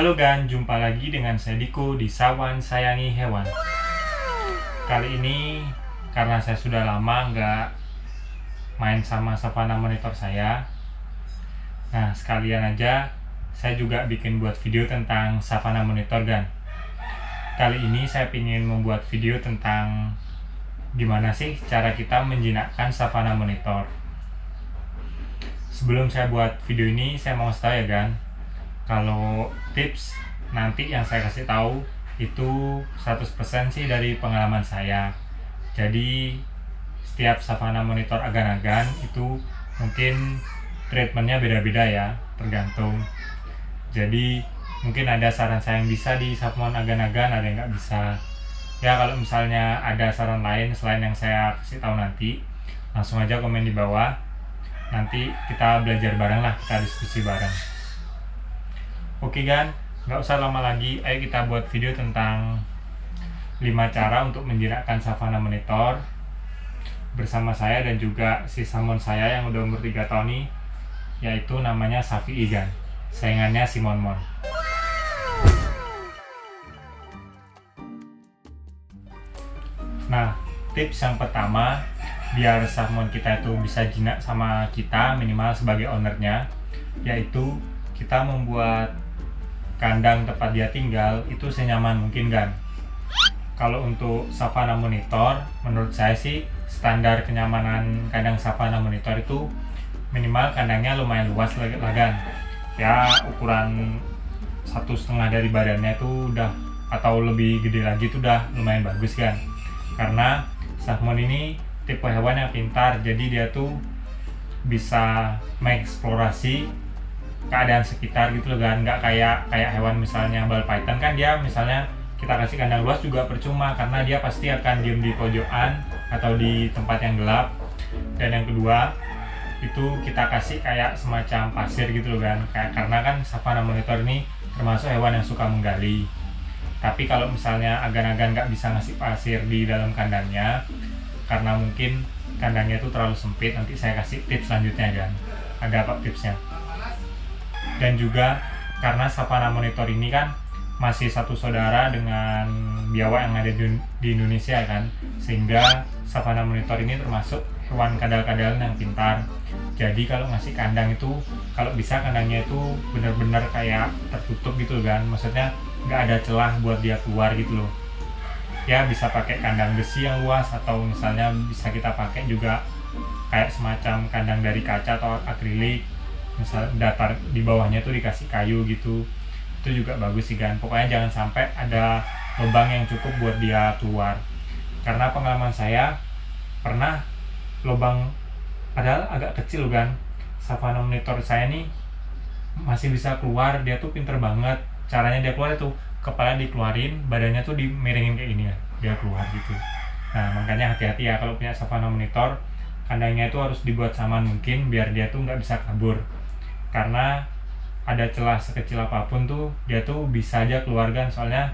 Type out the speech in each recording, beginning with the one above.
Halo Gan, jumpa lagi dengan saya Diko di Sawan Sayangi Hewan. Kali ini karena saya sudah lama nggak main sama savana monitor saya, nah sekalian aja saya juga bikin buat video tentang savana monitor Gan. Kali ini saya ingin membuat video tentang gimana sih cara kita menjinakkan savana monitor. Sebelum saya buat video ini, saya mau kasih tahu ya Gan, kalau tips nanti yang saya kasih tahu itu 100% sih dari pengalaman saya. Jadi setiap savana monitor agan-agan itu mungkin treatmentnya beda-beda ya, tergantung. Jadi mungkin ada saran saya yang bisa di savana agan-agan, ada yang nggak bisa. Ya kalau misalnya ada saran lain selain yang saya kasih tahu nanti, langsung aja komen di bawah. Nanti kita belajar bareng lah, kita diskusi bareng. Oke Gan, nggak usah lama lagi, ayo kita buat video tentang 5 cara untuk menjinakkan savana monitor bersama saya dan juga si salmon saya yang udah umur 3 tahun nih, yaitu namanya Safi Gan, saingannya si Monmon. Nah, tips yang pertama biar salmon kita itu bisa jinak sama kita, minimal sebagai ownernya, yaitu kita membuat kandang tempat dia tinggal itu senyaman mungkin Gan. Kalau untuk savana monitor, menurut saya sih standar kenyamanan kandang savana monitor itu minimal kandangnya lumayan luas lah Gan. Ya ukuran 1,5 dari badannya itu udah, atau lebih gede lagi itu udah lumayan bagus Gan. Karena salmon ini tipe hewan yang pintar, jadi dia tuh bisa mengeksplorasi keadaan sekitar gitu loh Gan. Nggak kayak hewan misalnya ball python kan, dia misalnya kita kasih kandang luas juga percuma karena dia pasti akan diem di pojokan atau di tempat yang gelap. Dan yang kedua itu kita kasih kayak semacam pasir gitu loh Gan, karena kan savana monitor ini termasuk hewan yang suka menggali. Tapi kalau misalnya agan-agan nggak bisa ngasih pasir di dalam kandangnya karena mungkin kandangnya itu terlalu sempit, nanti saya kasih tips selanjutnya Gan. Ada apa tipsnya? Dan juga karena savana monitor ini kan masih satu saudara dengan biawak yang ada di Indonesia kan, sehingga savana monitor ini termasuk hewan kadal-kadalan yang pintar. Jadi kalau ngasih kandang itu, kalau bisa kandangnya itu benar-benar kayak tertutup gitu kan, maksudnya nggak ada celah buat dia keluar gitu loh. Ya bisa pakai kandang besi yang luas, atau misalnya bisa kita pakai juga kayak semacam kandang dari kaca atau akrilik, misal datar di bawahnya tuh dikasih kayu gitu, itu juga bagus sih Gan. Pokoknya jangan sampai ada lubang yang cukup buat dia keluar, karena pengalaman saya pernah lubang padahal agak kecil Gan, savana monitor saya nih masih bisa keluar. Dia tuh pinter banget caranya, dia keluar itu kepala dikeluarin, badannya tuh dimiringin kayak gini ya, dia keluar gitu. Nah makanya hati-hati ya kalau punya savana monitor, kandangnya itu harus dibuat saman mungkin biar dia tuh nggak bisa kabur. Karena ada celah sekecil apapun tuh dia tuh bisa aja keluar Gan, soalnya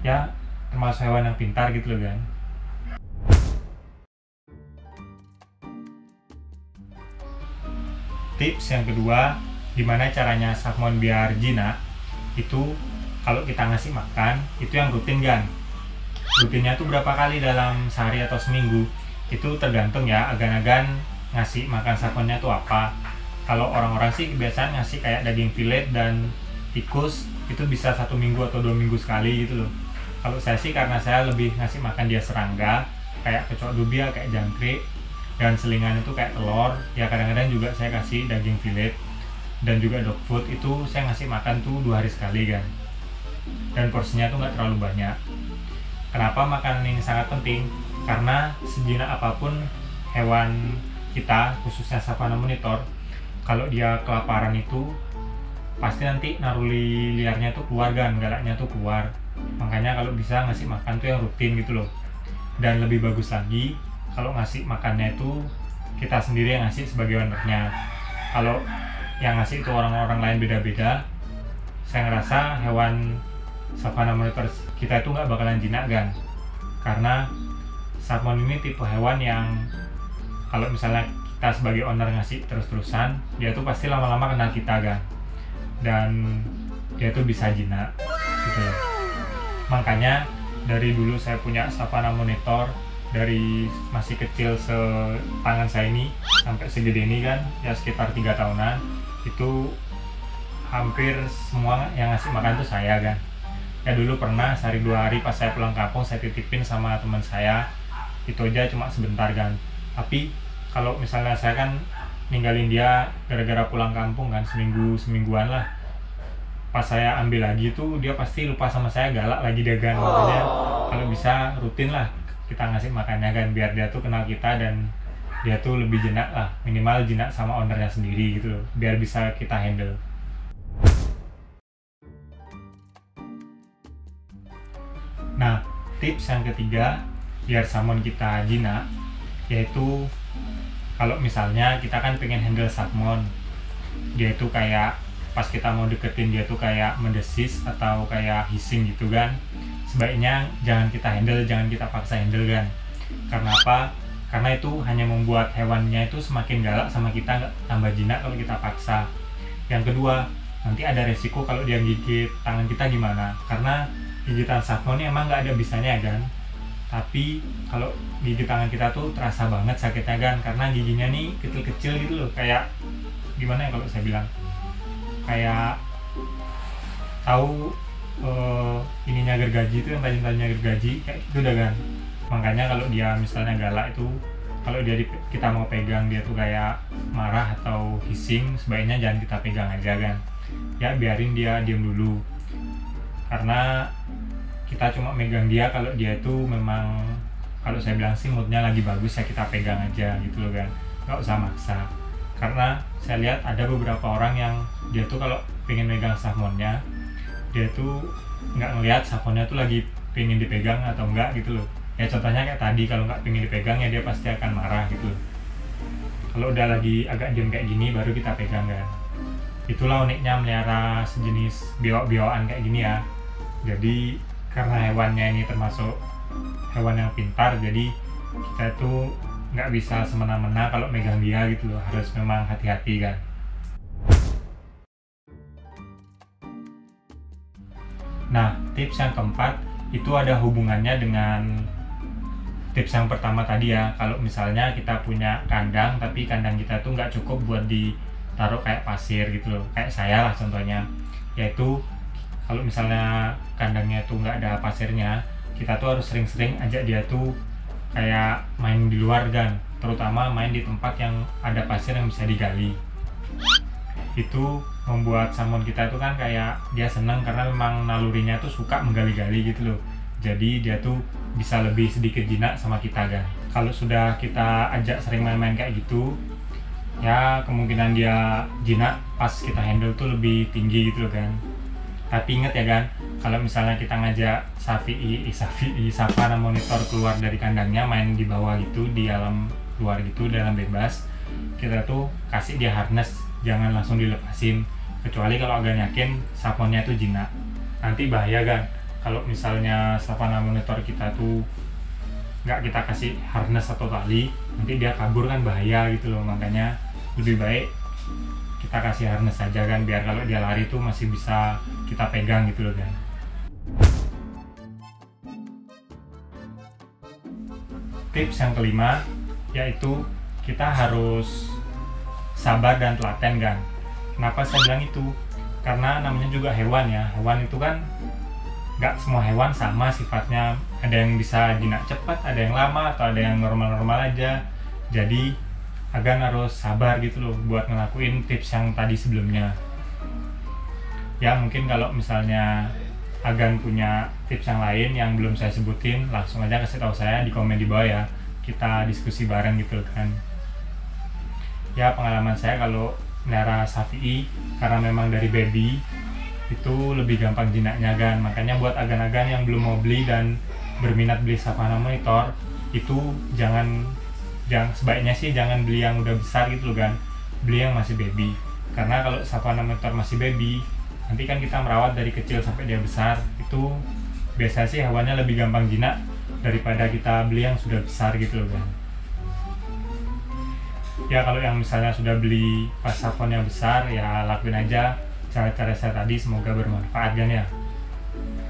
ya termasuk hewan yang pintar gitu loh Gan. Tips yang kedua, gimana caranya salmon biar jinak, itu kalau kita ngasih makan itu yang rutin Gan. Rutinnya tuh berapa kali dalam sehari atau seminggu itu tergantung ya agan-agan ngasih makan salmonnya tuh apa. Kalau orang-orang sih biasanya ngasih kayak daging filet dan tikus itu bisa 1 minggu atau 2 minggu sekali gitu loh. Kalau saya sih karena saya lebih ngasih makan dia serangga kayak kecoak dubia, kayak jangkrik, dan selingan itu kayak telur. Ya kadang-kadang juga saya kasih daging filet dan juga dog food, itu saya ngasih makan tuh 2 hari sekali Kan. Dan porsinya tuh nggak terlalu banyak. Kenapa makanan ini sangat penting? Karena sejinak apapun hewan kita, khususnya savana monitor, kalau dia kelaparan itu pasti nanti naruli liarnya tuh keluar Gan, galaknya tuh keluar. Makanya kalau bisa ngasih makan tuh yang rutin gitu loh. Dan lebih bagus lagi kalau ngasih makannya itu kita sendiri yang ngasih sebagai ownernya. Kalau yang ngasih itu orang-orang lain beda-beda, saya ngerasa hewan savana monitor kita itu nggak bakalan jinak Gan. Karena salmon ini tipe hewan yang kalau misalnya kita sebagai owner ngasih terus-terusan, dia tuh pasti lama-lama kenal kita Gan. Dan dia tuh bisa jinak gitu loh. Makanya dari dulu saya punya savana monitor, dari masih kecil setangan saya ini sampai segede ini kan, ya sekitar 3 tahunan, itu hampir semua yang ngasih makan tuh saya kan. Ya dulu pernah sehari 2 hari pas saya pulang kampung saya titipin sama teman saya, itu aja cuma sebentar kan. Tapi kalau misalnya saya kan ninggalin dia gara-gara pulang kampung kan, semingguan lah, pas saya ambil lagi tuh dia pasti lupa sama saya, galak lagi dia kan. Makanya kalau bisa rutin lah kita ngasih makannya kan, biar dia tuh kenal kita dan dia tuh lebih jinak lah, minimal jinak sama ownernya sendiri gitu loh, biar bisa kita handle. Nah, tips yang ketiga biar salmon kita jinak, yaitu kalau misalnya kita kan pengen handle salmon, dia itu kayak pas kita mau deketin dia tuh kayak mendesis atau kayak hissing gitu kan, sebaiknya jangan kita handle, jangan kita paksa handle kan. Karena apa? Karena itu hanya membuat hewannya itu semakin galak sama kita, nggak tambah jinak kalau kita paksa. Yang kedua, nanti ada resiko kalau dia gigit tangan kita gimana, karena gigitan salmon ini emang nggak ada bisanya kan, tapi kalau gigit tangan kita tuh terasa banget sakitnya kan, karena giginya nih kecil-kecil gitu loh, kayak gimana ya kalau saya bilang, kayak tahu ininya gergaji itu, yang tajam-tajamnya gergaji kayak gitu udah kan. Makanya kalau dia misalnya galak itu, kalau kita mau pegang dia tuh kayak marah atau hissing, sebaiknya jangan kita pegang aja kan, ya biarin dia diam dulu. Karena kita cuma megang dia kalau dia itu memang, kalau saya bilang sih moodnya lagi bagus, ya kita pegang aja gitu loh kan, nggak usah maksa. Karena saya lihat ada beberapa orang yang dia tuh kalau pengen megang salmonnya, dia tuh nggak ngelihat salmonnya tuh lagi pengen dipegang atau enggak gitu loh. Ya contohnya kayak tadi, kalau nggak pengen dipegang ya dia pasti akan marah gitu loh. Kalau udah lagi agak diem kayak gini baru kita pegang kan. Itulah uniknya melihara sejenis biawak-biawakan kayak gini ya. Jadi karena hewannya ini termasuk hewan yang pintar, jadi kita tuh nggak bisa semena-mena kalau megang dia gitu loh, harus memang hati-hati kan. Nah, tips yang keempat itu ada hubungannya dengan tips yang pertama tadi ya. Kalau misalnya kita punya kandang, tapi kandang kita tuh nggak cukup buat ditaruh kayak pasir gitu loh, kayak saya lah contohnya, yaitu kalau misalnya kandangnya tuh nggak ada pasirnya, kita tuh harus sering-sering ajak dia tuh kayak main di luar kan, terutama main di tempat yang ada pasir yang bisa digali. Itu membuat salmon kita tuh kan kayak dia seneng, karena memang nalurinya tuh suka menggali-gali gitu loh. Jadi dia tuh bisa lebih sedikit jinak sama kita kan. Kalau sudah kita ajak sering main-main kayak gitu, ya kemungkinan dia jinak pas kita handle tuh lebih tinggi gitu loh kan. Tapi inget ya kan, kalau misalnya kita ngajak savana monitor keluar dari kandangnya, main di bawah gitu, di alam luar gitu, dalam bebas, kita tuh kasih dia harness, jangan langsung dilepasin, kecuali kalau agak yakin salmonnya tuh jinak. Nanti bahaya kan, kalau misalnya savana monitor kita tuh nggak kita kasih harness atau tali, nanti dia kabur kan bahaya gitu loh. Makanya lebih baik kita kasih harness aja kan, biar kalau dia lari tuh masih bisa kita pegang gitu loh kan. Tips yang kelima yaitu kita harus sabar dan telaten kan. Kenapa saya bilang itu? Karena namanya juga hewan ya, hewan itu kan nggak semua hewan sama sifatnya, ada yang bisa jinak cepat, ada yang lama, atau ada yang normal-normal aja. Jadi Agan harus sabar gitu loh buat ngelakuin tips yang tadi sebelumnya. Ya mungkin kalau misalnya Agan punya tips yang lain yang belum saya sebutin, langsung aja kasih tahu saya di komen di bawah ya, kita diskusi bareng gitu kan. Ya pengalaman saya kalau melihara Safi'i, karena memang dari baby itu lebih gampang jinaknya kan. Makanya buat agan-agan yang belum mau beli dan berminat beli savana monitor, itu sebaiknya sih jangan beli yang udah besar gitu loh kan, beli yang masih baby. Karena kalau savana monitor masih baby, nanti kan kita merawat dari kecil sampai dia besar, itu biasanya sih hewannya lebih gampang jinak daripada kita beli yang sudah besar gitu loh kan. Ya kalau yang misalnya sudah beli pas savonnya besar, ya lakuin aja cara-cara saya tadi semoga bermanfaat kan ya.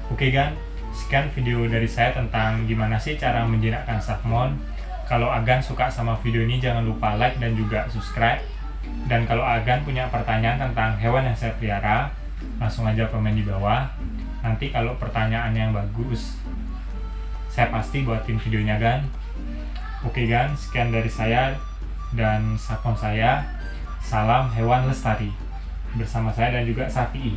Oke kan, sekian video dari saya tentang gimana sih cara menjinakkan Submon. Kalau Agan suka sama video ini jangan lupa like dan juga subscribe. Dan kalau Agan punya pertanyaan tentang hewan yang saya pelihara, langsung aja komen di bawah. Nanti kalau pertanyaan yang bagus, saya pasti buatin videonya kan. Oke kan, sekian dari saya dan Submon saya. Salam hewan lestari bersama saya dan juga Safi.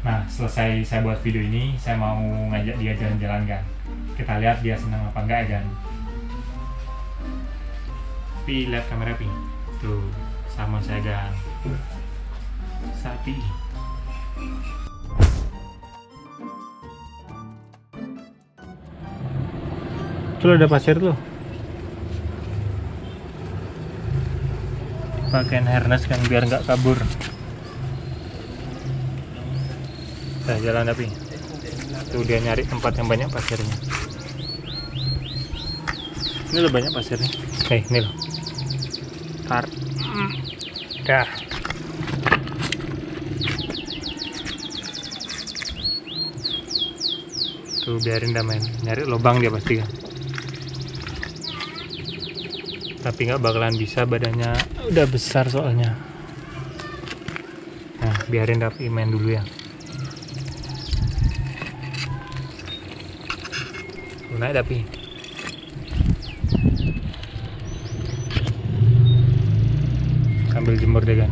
Nah, selesai saya buat video ini, saya mau ngajak dia jalan-jalan kan. Kita lihat dia senang apa enggak ya kan. Pi, lihat kamera Pi. Tuh, sama saya kan. Sapi. Tuh ada pasir tuh. Pakaian harness kan biar nggak kabur. Nah, jalan tapi tuh dia nyari tempat yang banyak pasirnya. Ini loh banyak pasirnya. Ini loh. Tar. Dah. Tuh biarin dah main. Nyari lubang dia pasti kan. Tapi nggak bakalan bisa, badannya udah besar soalnya. Nah, biarin tapi main dulu ya. Naik tapi ambil jemur deh kan.